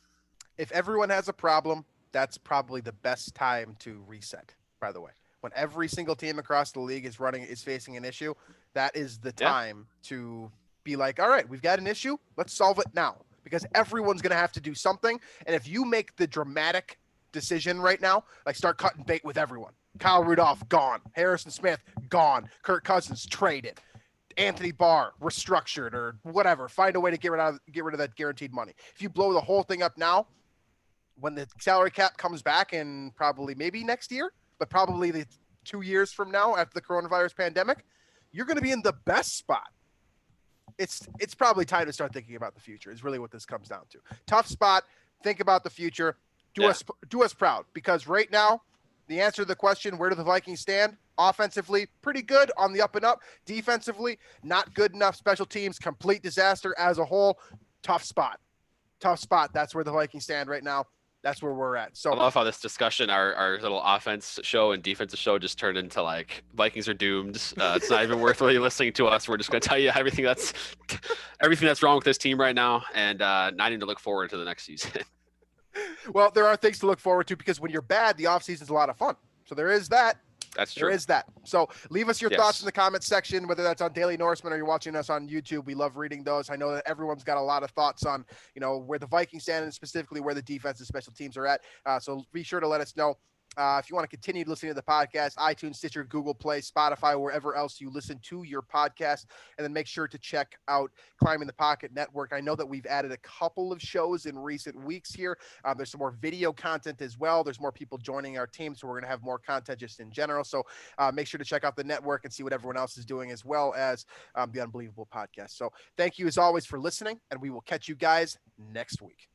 If everyone has a problem, that's probably the best time to reset. By the way, when every single team across the league is facing an issue, that is the time to be like, all right, we've got an issue. Let's solve it now, because everyone's going to have to do something. And if you make the dramatic decision right now, like start cutting bait with everyone, Kyle Rudolph gone, Harrison Smith gone, Kirk Cousins traded, Anthony Barr restructured or whatever, find a way to get rid of that guaranteed money. If you blow the whole thing up now, when the salary cap comes back in maybe next year, but probably the 2 years from now after the coronavirus pandemic, you're going to be in the best spot. It's probably time to start thinking about the future is really what this comes down to. Tough spot. Think about the future. Do us proud, because right now, the answer to the question, where do the Vikings stand? Offensively, pretty good on the up and up. Defensively, not good enough. Special teams, complete disaster as a whole. Tough spot. That's where the Vikings stand right now. That's where we're at. So I love how this discussion, our little offense show and defensive show, just turned into like Vikings are doomed. It's not even worth really listening to us. We're just going to tell you everything that's wrong with this team right now, and not even to look forward to the next season. Well, there are things to look forward to, because when you're bad, the offseason is a lot of fun. So there is that. That's true. There is that. So leave us your thoughts in the comments section, whether that's on Daily Norseman or you're watching us on YouTube. We love reading those. I know that everyone's got a lot of thoughts on, where the Vikings stand and specifically where the defense and special teams are at. So be sure to let us know. If you want to continue listening to the podcast, iTunes, Stitcher, Google Play, Spotify, wherever else you listen to your podcast, and then make sure to check out Climbing the Pocket Network. I know that we've added a couple of shows in recent weeks here. There's some more video content as well. There's more people joining our team, so we're going to have more content just in general. So make sure to check out the network and see what everyone else is doing, as well as the Unbelievable Podcast. So thank you as always for listening, and we will catch you guys next week.